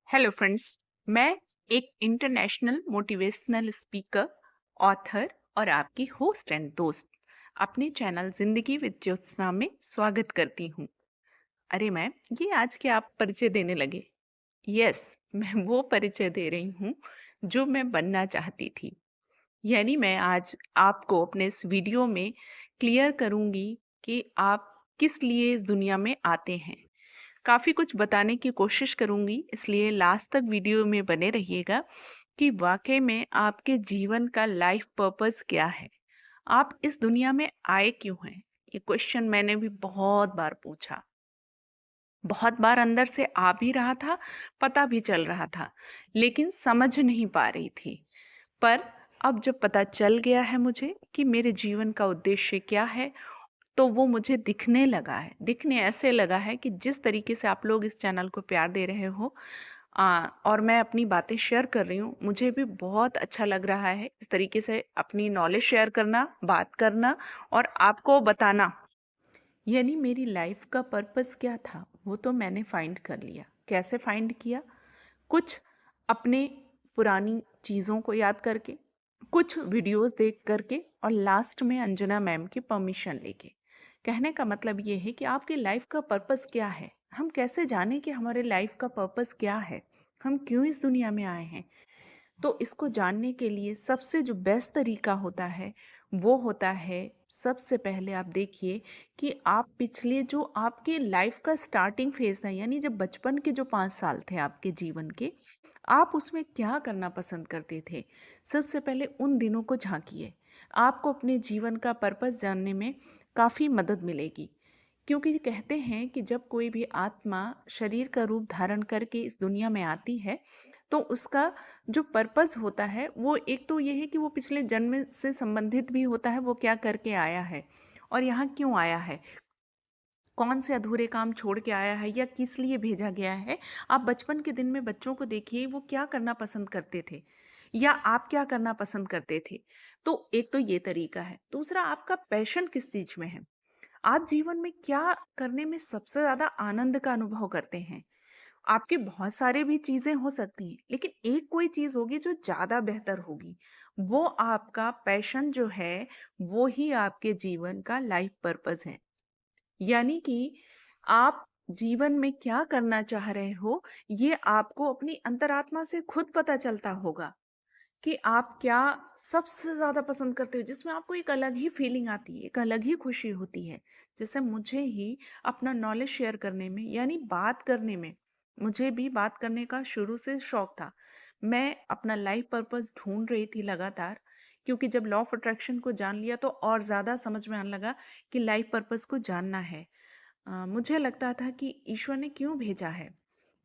Hello friends. मैं एक international motivational speaker, author और आपकी होस्ट एंड दोस्त अपने चैनल जिंदगी विद ज्योत्सना में स्वागत करती हूँ। अरे मैम, ये आज के आप परिचय देने लगे। यस, मैं वो परिचय दे रही हूँ जो मैं बनना चाहती थी। यानी मैं आज आपको अपने इस वीडियो में क्लियर करूंगी कि आप किस लिए इस दुनिया में आते हैं। काफ़ी कुछ बताने की कोशिश करूँगी, इसलिए लास्ट तक वीडियो में बने रहिएगा कि वाक़ई में आपके जीवन का लाइफ पर्पस क्या है? आप इस दुनिया में आए क्यों हैं? ये क्वेश्चन मैंने भी बहुत बार पूछा। बहुत बार अंदर से आ भी रहा था, पता भी चल रहा था, लेकिन समझ नहीं पा रही थी। पर अब जब पता चल गया है मुझे कि मेरे जीवन का उद्देश्य क्या है, तो वो मुझे दिखने लगा है। दिखने ऐसे लगा है कि जिस तरीके से आप लोग इस चैनल को प्यार दे रहे हो और मैं अपनी बातें शेयर कर रही हूँ, मुझे भी बहुत अच्छा लग रहा है इस तरीके से अपनी नॉलेज शेयर करना, बात करना और आपको बताना। यानी मेरी लाइफ का पर्पस क्या था, वो तो मैंने फाइंड कर लिया। कैसे फाइंड किया? कुछ अपने पुरानी चीज़ों को याद करके, कुछ वीडियोस देख करके और लास्ट में अंजना मैम की परमिशन लेके। कहने का मतलब ये है कि आपकी लाइफ का पर्पस क्या है। हम कैसे जानें कि हमारे लाइफ का पर्पस क्या है, हम क्यों इस दुनिया में आए हैं। तो इसको जानने के लिए सबसे जो बेस्ट तरीका होता है वो होता है, सबसे पहले आप देखिए कि आप पिछले जो आपके लाइफ का स्टार्टिंग फेज था, यानी जब बचपन के जो 5 साल थे आपके जीवन के, आप उसमें क्या करना पसंद करते थे। सबसे पहले उन दिनों को झांकिए। आपको अपने जीवन का पर्पस जानने में काफ़ी मदद मिलेगी। क्योंकि कहते हैं कि जब कोई भी आत्मा शरीर का रूप धारण करके इस दुनिया में आती है, तो उसका जो पर्पस होता है वो एक तो ये है कि वो पिछले जन्म से संबंधित भी होता है, वो क्या करके आया है और यहाँ क्यों आया है, कौन से अधूरे काम छोड़ के आया है या किस लिए भेजा गया है। आप बचपन के दिन में बच्चों को देखिए, वो क्या करना पसंद करते थे या आप क्या करना पसंद करते थे। तो एक तो ये तरीका है। दूसरा, आपका पैशन किस चीज़ में है। आप जीवन में क्या करने में सबसे ज़्यादा आनंद का अनुभव करते हैं। आपके बहुत सारे भी चीज़ें हो सकती हैं, लेकिन एक कोई चीज़ होगी जो ज़्यादा बेहतर होगी। वो आपका पैशन जो है, वो ही आपके जीवन का लाइफ पर्पस है। यानी कि आप जीवन में क्या करना चाह रहे हो, ये आपको अपनी अंतरात्मा से खुद पता चलता होगा कि आप क्या सबसे ज़्यादा पसंद करते हो, जिसमें आपको एक अलग ही फीलिंग आती है, एक अलग ही खुशी होती है। जैसे मुझे ही अपना नॉलेज शेयर करने में, यानी बात करने में, मुझे भी बात करने का शुरू से शौक था। मैं अपना लाइफ पर्पस ढूंढ रही थी लगातार, क्योंकि जब लॉ ऑफ अट्रैक्शन को जान लिया तो और ज़्यादा समझ में आने लगा कि लाइफ पर्पस को जानना है। मुझे लगता था कि ईश्वर ने क्यों भेजा है।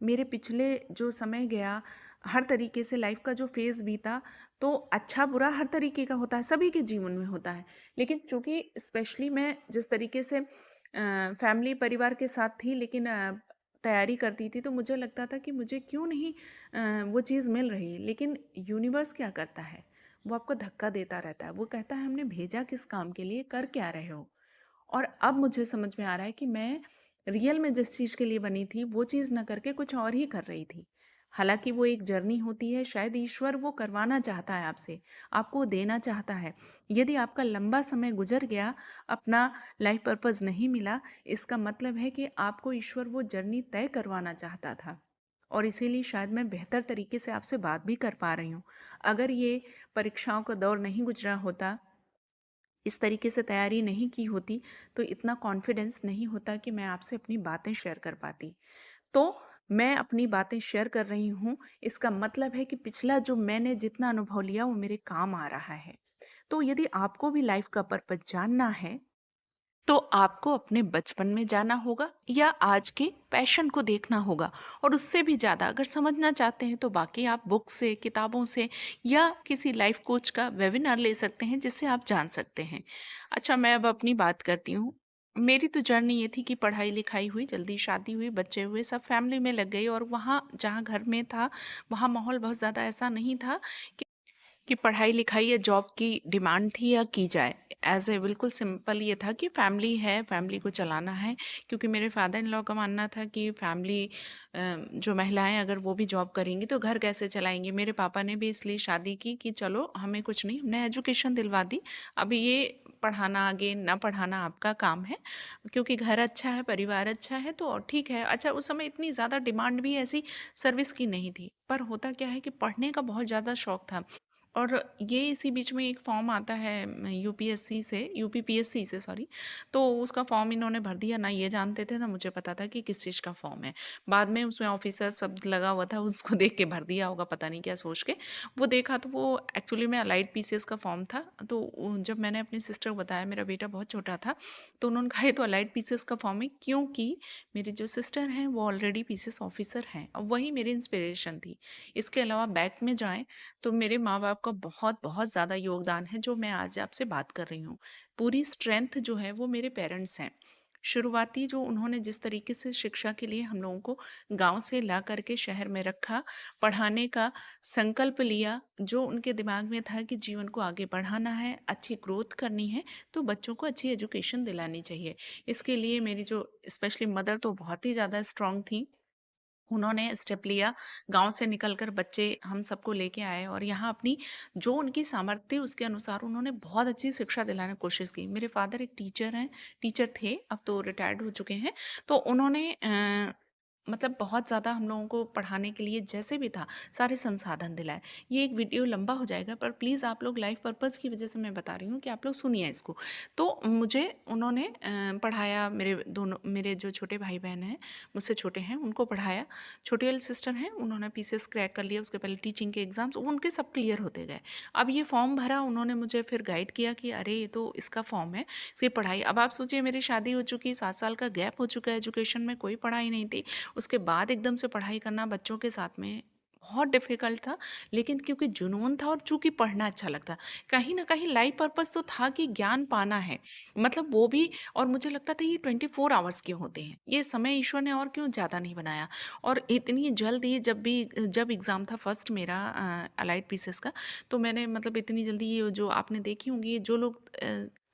मेरे पिछले जो समय गया, हर तरीके से लाइफ का जो फेज़ बीता, तो अच्छा बुरा हर तरीके का होता है, सभी के जीवन में होता है। लेकिन चूँकि स्पेशली मैं जिस तरीके से फैमिली परिवार के साथ थी, लेकिन तैयारी करती थी, तो मुझे लगता था कि मुझे क्यों नहीं वो चीज़ मिल रही। लेकिन यूनिवर्स क्या करता है, वो आपको धक्का देता रहता है। वो कहता है हमने भेजा किस काम के लिए, कर क्या रहे हो। और अब मुझे समझ में आ रहा है कि मैं रियल में जिस चीज़ के लिए बनी थी, वो चीज़ ना करके कुछ और ही कर रही थी। हालाँकि वो एक जर्नी होती है, शायद ईश्वर वो करवाना चाहता है आपसे, आपको देना चाहता है। यदि आपका लंबा समय गुज़र गया, अपना लाइफ़ पर्पस नहीं मिला, इसका मतलब है कि आपको ईश्वर वो जर्नी तय करवाना चाहता था। और इसीलिए शायद मैं बेहतर तरीके से आपसे बात भी कर पा रही हूँ। अगर ये परीक्षाओं का दौर नहीं गुज़रा होता, इस तरीके से तैयारी नहीं की होती, तो इतना कॉन्फिडेंस नहीं होता कि मैं आपसे अपनी बातें शेयर कर पाती। तो मैं अपनी बातें शेयर कर रही हूँ, इसका मतलब है कि पिछला जो मैंने जितना अनुभव लिया वो मेरे काम आ रहा है। तो यदि आपको भी लाइफ का पर्पस जानना है, तो आपको अपने बचपन में जाना होगा या आज के पैशन को देखना होगा। और उससे भी ज़्यादा अगर समझना चाहते हैं, तो बाकी आप बुक से, किताबों से या किसी लाइफ कोच का वेबिनार ले सकते हैं, जिससे आप जान सकते हैं। अच्छा, मैं अब अपनी बात करती हूँ। मेरी तो जर्नी ये थी कि पढ़ाई लिखाई हुई, जल्दी शादी हुई, बच्चे हुए, सब फैमिली में लग गई। और वहाँ जहाँ घर में था, वहाँ माहौल बहुत ज़्यादा ऐसा नहीं था कि पढ़ाई-लिखाई या जॉब की डिमांड थी या की जाए। ऐज़ ए बिल्कुल सिंपल ये था कि फैमिली है, फैमिली को चलाना है, क्योंकि मेरे फादर इन लॉ का मानना था कि फैमिली जो महिलाएँ अगर वो भी जॉब करेंगी तो घर कैसे चलाएँगी। मेरे पापा ने भी इसलिए शादी की कि चलो हमें कुछ नहीं, हमने एजुकेशन दिलवा दी, अब ये पढ़ाना आगे ना पढ़ाना आपका काम है, क्योंकि घर अच्छा है, परिवार अच्छा है तो ठीक है। अच्छा, उस समय इतनी ज़्यादा डिमांड भी ऐसी सर्विस की नहीं थी, पर होता क्या है कि पढ़ने का बहुत ज़्यादा शौक था। और ये इसी बीच में एक फॉर्म आता है यूपीएससी से, यूपीपीएससी से सॉरी, तो उसका फॉर्म इन्होंने भर दिया, ना ये जानते थे ना मुझे पता था कि किस चीज़ का फॉर्म है। बाद में उसमें ऑफिसर शब्द लगा हुआ था, उसको देख के भर दिया होगा, पता नहीं क्या सोच के। वो देखा तो वो एक्चुअली में अलाइड पीसीएस का फॉर्म था। तो जब मैंने अपनी सिस्टर को बताया, मेरा बेटा बहुत छोटा था, तो उन्होंने कहा ये तो अलाइड पीसीएस का फॉर्म है, क्योंकि मेरी जो सिस्टर हैं वो ऑलरेडी पीसीएस ऑफिसर हैं, अब वही मेरी इंस्पिरेशन थी। इसके अलावा बैक में जाएँ तो मेरे माँ-बाप का बहुत ज़्यादा योगदान है, जो मैं आज आपसे बात कर रही हूँ। पूरी स्ट्रेंथ जो है वो मेरे पेरेंट्स हैं। शुरुआती जो उन्होंने जिस तरीके से शिक्षा के लिए हम लोगों को गाँव से ला कर के शहर में रखा, पढ़ाने का संकल्प लिया, जो उनके दिमाग में था कि जीवन को आगे बढ़ाना है, अच्छी ग्रोथ करनी है, तो बच्चों को अच्छी एजुकेशन दिलानी चाहिए। इसके लिए मेरी जो स्पेशली मदर तो बहुत ही ज़्यादा स्ट्रॉन्ग थीं। उन्होंने स्टेप लिया, गाँव से निकल कर बच्चे हम सबको लेके आए और यहाँ अपनी जो उनकी सामर्थ्य थी उसके अनुसार उन्होंने बहुत अच्छी शिक्षा दिलाने की कोशिश की। मेरे फादर एक टीचर हैं, टीचर थे, अब तो रिटायर्ड हो चुके हैं। तो उन्होंने मतलब बहुत ज़्यादा हम लोगों को पढ़ाने के लिए जैसे भी था सारे संसाधन दिलाए। ये एक वीडियो लंबा हो जाएगा, पर प्लीज़ आप लोग लाइफ पर्पज़ की वजह से मैं बता रही हूँ कि आप लोग सुनिए इसको। तो मुझे उन्होंने पढ़ाया, मेरे जो छोटे भाई-बहन हैं, मुझसे छोटे हैं, उनको पढ़ाया। छोटी वाली सिस्टर हैं, उन्होंने पीसीएस क्रैक कर लिया, उसके पहले टीचिंग के एग्ज़ाम्स उनके सब क्लियर होते गए। अब ये फॉर्म भरा, उन्होंने मुझे फिर गाइड किया कि अरे ये तो इसका फॉर्म है, इसकी पढ़ाई। अब आप सोचिए मेरी शादी हो चुकी, 7 साल का गैप हो चुका है, एजुकेशन में कोई पढ़ाई नहीं थी। उसके बाद एकदम से पढ़ाई करना बच्चों के साथ में बहुत डिफ़िकल्ट था, लेकिन क्योंकि जुनून था और चूँकि पढ़ना अच्छा लगता, कहीं न कहीं लाइफ़ पर्पज़ तो था कि ज्ञान पाना है, मतलब वो भी। और मुझे लगता था ये 24 आवर्स क्यों होते हैं? ये समय ईश्वर ने और क्यों ज़्यादा नहीं बनाया? और इतनी जल्दी जब एग्ज़ाम था फर्स्ट मेरा अलाइड पीसेस का, तो मैंने मतलब इतनी जल्दी ये जो आपने देखी होंगी, जो लोग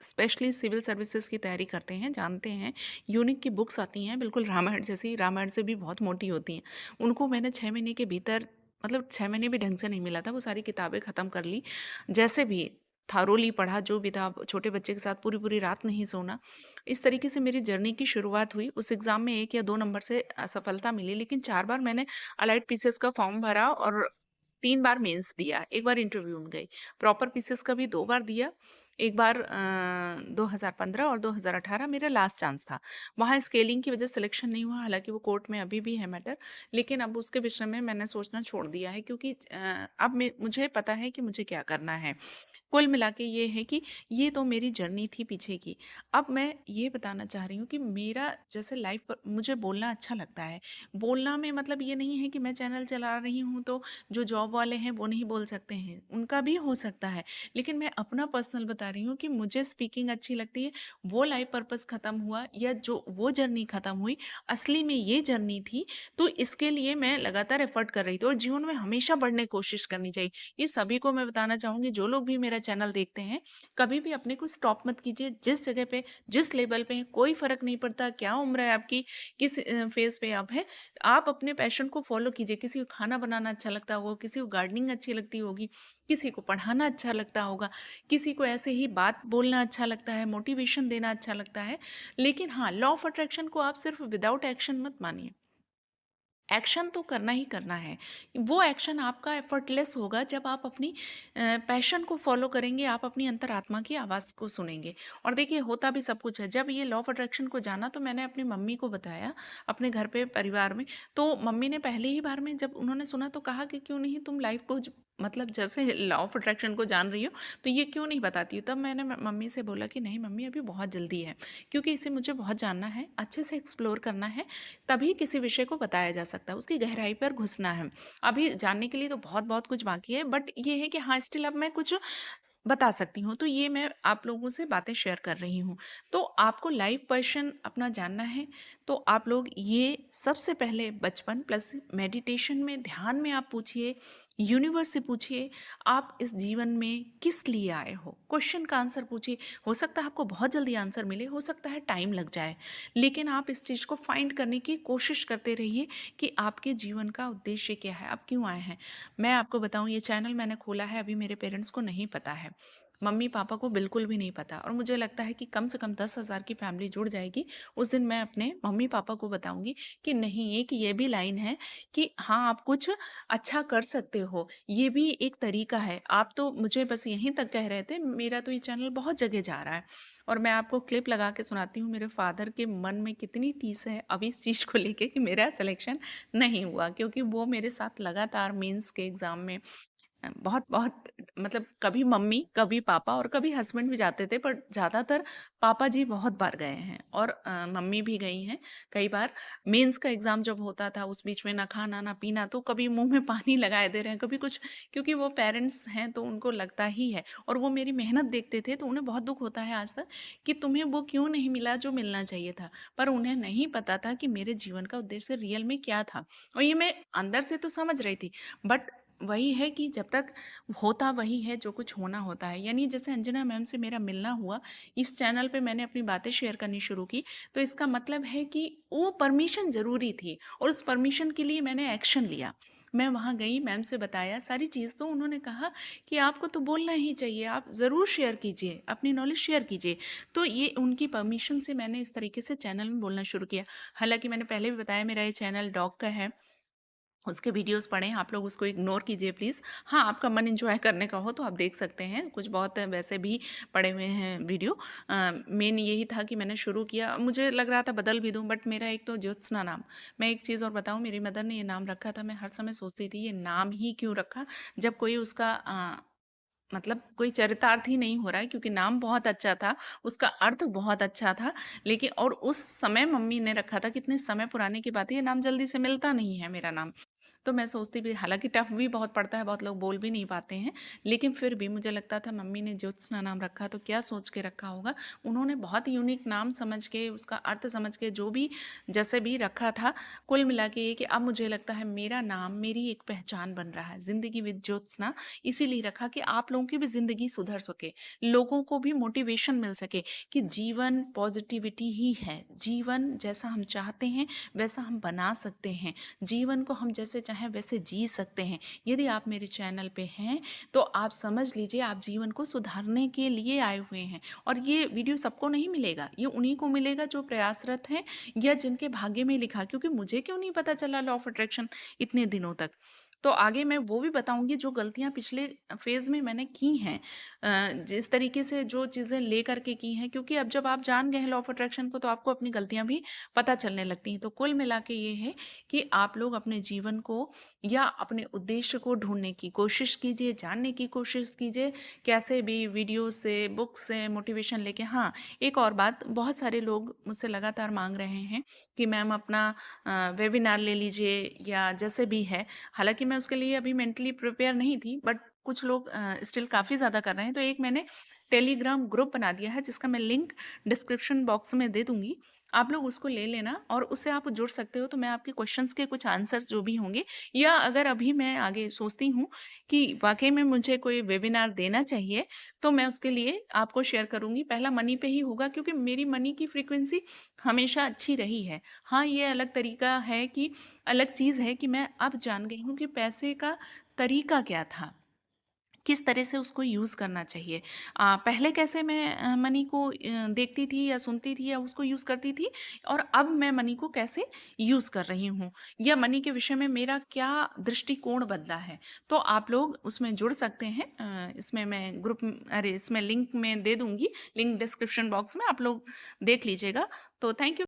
स्पेशली सिविल सर्विसेज़ की तैयारी करते हैं, जानते हैं, यूनिक की बुक्स आती हैं, बिल्कुल रामायण जैसी, रामायण से भी बहुत मोटी होती हैं। उनको मैंने 6 महीने के भीतर, मतलब 6 महीने भी ढंग से नहीं मिला था, वो सारी किताबें ख़त्म कर ली। जैसे भी थॉरोली पढ़ा, जो भी था, छोटे बच्चे के साथ पूरी-पूरी रात नहीं सोना। इस तरीके से मेरी जर्नी की शुरुआत हुई। उस एग्ज़ाम में 1 या 2 नंबर से असफलता मिली, लेकिन 4 बार मैंने अलाइड पीसेस का फॉर्म भरा और 3 बार मेंस दिया, 1 बार इंटरव्यू में गई। प्रॉपर पीसेस का भी 2 बार दिया। एक बार 2015 और 2018 मेरा लास्ट चांस था। वहाँ स्केलिंग की वजह से सिलेक्शन नहीं हुआ, हालाँकि वो कोर्ट में अभी भी है मैटर, लेकिन अब उसके विषय में मैंने सोचना छोड़ दिया है, क्योंकि अब मुझे पता है कि मुझे क्या करना है। कुल मिला के ये है कि ये तो मेरी जर्नी थी पीछे की। अब मैं ये बताना चाह रही हूँ कि मेरा जैसे लाइफ पर मुझे बोलना अच्छा लगता है। बोलना में मतलब ये नहीं है कि मैं चैनल चला रही हूँ तो जो जॉब वाले हैं वो नहीं बोल सकते हैं, उनका भी हो सकता है। लेकिन मैं अपना पर्सनल बता रही हूँ कि मुझे स्पीकिंग अच्छी लगती है। वो लाइफ पर्पस खत्म हुआ या जो वो जर्नी खत्म हुई, असली में ये जर्नी थी, तो इसके लिए मैं लगातार एफर्ट कर रही थी और जीवन में हमेशा बढ़ने की कोशिश करनी चाहिए। ये सभी को मैं बताना चाहूँगी, जो लोग भी मेरा चैनल देखते हैं, कभी भी अपने को स्टॉप मत कीजिए। जिस जगह पे, जिस लेवल पे हैं, कोई फ़र्क नहीं पड़ता क्या उम्र है आपकी, किस फ़ेज़ पे आप हैं। आप अपने पैशन को फ़ॉलो कीजिए। किसी को खाना बनाना अच्छा लगता होगा, किसी को गार्डनिंग अच्छी लगती होगी, किसी को पढ़ाना अच्छा लगता होगा, किसी को ऐसे ही बात बोलना अच्छा लगता है, मोटिवेशन देना अच्छा लगता है। लेकिन हाँ, लॉ ऑफ़ अट्रैक्शन को आप सिर्फ़ विदाउट एक्शन मत मानिए। एक्शन तो करना ही करना है। वो एक्शन आपका एफर्टलेस होगा जब आप अपनी पैशन को फॉलो करेंगे, आप अपनी अंतरात्मा की आवाज़ को सुनेंगे। और देखिए होता भी सब कुछ है। जब ये लॉ ऑफ अट्रैक्शन को जाना तो मैंने अपनी मम्मी को बताया, अपने घर पे परिवार में। तो मम्मी ने पहले ही बार में जब उन्होंने सुना तो कहा कि क्यों नहीं तुम लाइफ को मतलब जैसे लॉ ऑफ अट्रैक्शन को जान रही हो, तो ये क्यों नहीं बताती हो। तब मैंने मम्मी से बोला कि नहीं मम्मी, अभी बहुत जल्दी है, क्योंकि इसे मुझे बहुत जानना है, अच्छे से एक्सप्लोर करना है, तभी किसी विषय को बताया जा सकता है, उसकी गहराई पर घुसना है। अभी जानने के लिए तो बहुत-बहुत कुछ बाकी है, बट ये है कि हाँ, स्टिल अब मैं कुछ बता सकती हूँ, तो ये मैं आप लोगों से बातें शेयर कर रही हूँ। तो आपको लाइफ पैशन अपना जानना है, तो आप लोग ये सबसे पहले बचपन प्लस मेडिटेशन में, ध्यान में आप पूछिए यूनिवर्स से पूछिए आप इस जीवन में किस लिए आए हो। क्वेश्चन का आंसर पूछिए। हो सकता है आपको बहुत जल्दी आंसर मिले, हो सकता है टाइम लग जाए, लेकिन आप इस चीज़ को फाइंड करने की कोशिश करते रहिए कि आपके जीवन का उद्देश्य क्या है, आप क्यों आए हैं। मैं आपको बताऊं, ये चैनल मैंने खोला है, अभी मेरे पेरेंट्स को नहीं पता है, मम्मी पापा को बिल्कुल भी नहीं पता, और मुझे लगता है कि कम से कम 10,000 की फैमिली जुड़ जाएगी उस दिन मैं अपने मम्मी पापा को बताऊंगी कि नहीं, एक ये भी लाइन है कि हाँ आप कुछ अच्छा कर सकते हो, ये भी एक तरीका है। आप तो मुझे बस यहीं तक कह रहे थे, मेरा तो ये चैनल बहुत जगह जा रहा है। और मैं आपको क्लिप लगा के सुनाती हूँ, मेरे फादर के मन में कितनी टीस है अभी इस चीज़ को लेके कि मेरा सिलेक्शन नहीं हुआ, क्योंकि वो मेरे साथ लगातार मेंस के एग्ज़ाम में बहुत बहुत मतलब कभी मम्मी, कभी पापा और कभी हस्बैंड भी जाते थे, पर ज़्यादातर पापा जी बहुत बार गए हैं, और मम्मी भी गई हैं कई बार। मेंस का एग्ज़ाम जब होता था उस बीच में ना खाना ना पीना, तो कभी मुंह में पानी लगाए दे रहे हैं, कभी कुछ, क्योंकि वो पेरेंट्स हैं तो उनको लगता ही है, और वो मेरी मेहनत देखते थे तो उन्हें बहुत दुख होता है आज तक कि तुम्हें वो क्यों नहीं मिला जो मिलना चाहिए था। पर उन्हें नहीं पता था कि मेरे जीवन का उद्देश्य रियल में क्या था, और ये मैं अंदर से तो समझ रही थी, बट वही है कि जब तक होता वही है जो कुछ होना होता है। यानी जैसे अंजना मैम से मेरा मिलना हुआ, इस चैनल पे मैंने अपनी बातें शेयर करनी शुरू की, तो इसका मतलब है कि वो परमिशन ज़रूरी थी, और उस परमिशन के लिए मैंने एक्शन लिया। मैं वहाँ गई, मैम से बताया सारी चीज़, तो उन्होंने कहा कि आपको तो बोलना ही चाहिए, आप ज़रूर शेयर कीजिए, अपनी नॉलेज शेयर कीजिए। तो ये उनकी परमिशन से मैंने इस तरीके से चैनल में बोलना शुरू किया। हालाँकि मैंने पहले भी बताया मेरा ये चैनल डॉग का है, उसके वीडियोस पढ़ें, आप लोग उसको इग्नोर कीजिए प्लीज़। हाँ, आपका मन एन्जॉय करने का हो तो आप देख सकते हैं, कुछ बहुत वैसे भी पड़े हुए हैं वीडियो। मेन यही था कि मैंने शुरू किया, मुझे लग रहा था बदल भी दूँ, बट मेरा एक तो ज्योत्सना नाम, मैं एक चीज़ और बताऊँ, मेरी मदर ने ये नाम रखा था, मैं हर समय सोचती थी ये नाम ही क्यों रखा, जब कोई उसका मतलब कोई चरितार्थ ही नहीं हो रहा है, क्योंकि नाम बहुत अच्छा था, उसका अर्थ बहुत अच्छा था, लेकिन और उस समय मम्मी ने रखा था, कितने समय पुराने की बात है, ये नाम जल्दी से मिलता नहीं है मेरा नाम। तो मैं सोचती भी, हालाँकि टफ़ भी बहुत पड़ता है, बहुत लोग बोल भी नहीं पाते हैं, लेकिन फिर भी मुझे लगता था मम्मी ने ज्योत्सना नाम रखा तो क्या सोच के रखा होगा। उन्होंने बहुत यूनिक नाम समझ के, उसका अर्थ समझ के, जो भी जैसे भी रखा था, कुल मिला के ये कि अब मुझे लगता है मेरा नाम मेरी एक पहचान बन रहा है, ज़िंदगी विद ज्योत्सना। इसीलिए रखा कि आप लोगों की भी ज़िंदगी सुधर सके, लोगों को भी मोटिवेशन मिल सके कि जीवन पॉजिटिविटी ही है, जीवन जैसा हम चाहते हैं वैसा हम बना सकते हैं, जीवन को हम जैसे चाहें वैसे जी सकते हैं। यदि आप मेरे चैनल पे हैं तो आप समझ लीजिए आप जीवन को सुधारने के लिए आए हुए हैं, और ये वीडियो सबको नहीं मिलेगा, ये उन्हीं को मिलेगा जो प्रयासरत हैं या जिनके भाग्य में लिखा। क्योंकि मुझे क्यों नहीं पता चला लॉ ऑफ अट्रैक्शन इतने दिनों तक। तो आगे मैं वो भी बताऊंगी जो गलतियां पिछले फेज में मैंने की हैं, जिस तरीके से जो चीज़ें ले करके की हैं, क्योंकि अब जब आप जान गए हैं लॉ ऑफ अट्रैक्शन को तो आपको अपनी गलतियां भी पता चलने लगती हैं। तो कुल मिला के ये है कि आप लोग अपने जीवन को या अपने उद्देश्य को ढूंढने की कोशिश कीजिए, जानने की कोशिश कीजिए, कैसे भी वीडियो से, बुक से मोटिवेशन लेके। हाँ, एक और बात, बहुत सारे लोग मुझसे लगातार मांग रहे हैं कि मैम अपना वेबिनार ले लीजिए या जैसे भी है। हालांकि मैं उसके लिए अभी मेंटली प्रिपेयर नहीं थी, बट कुछ लोग स्टिल काफ़ी ज़्यादा कर रहे हैं, तो एक मैंने टेलीग्राम ग्रुप बना दिया है जिसका मैं लिंक डिस्क्रिप्शन बॉक्स में दे दूंगी, आप लोग उसको ले लेना और उससे आप जुड़ सकते हो। तो मैं आपके क्वेश्चंस के कुछ आंसर्स जो भी होंगे, या अगर अभी मैं आगे सोचती हूँ कि वाकई में मुझे कोई वेबिनार देना चाहिए, तो मैं उसके लिए आपको शेयर करूँगी। पहला मनी पे ही होगा, क्योंकि मेरी मनी की फ्रीक्वेंसी हमेशा अच्छी रही है। हाँ, ये अलग तरीका है कि अलग चीज़ है कि मैं अब जान गई हूँ कि पैसे का तरीका क्या था, किस तरह से उसको यूज़ करना चाहिए। पहले कैसे मैं मनी को देखती थी या सुनती थी या उसको यूज़ करती थी, और अब मैं मनी को कैसे यूज़ कर रही हूँ, या मनी के विषय में मेरा क्या दृष्टिकोण बदला है। तो आप लोग उसमें जुड़ सकते हैं। इसमें मैं इसमें लिंक मैं दे दूँगी, लिंक डिस्क्रिप्शन बॉक्स में, आप लोग देख लीजिएगा। तो थैंक यू।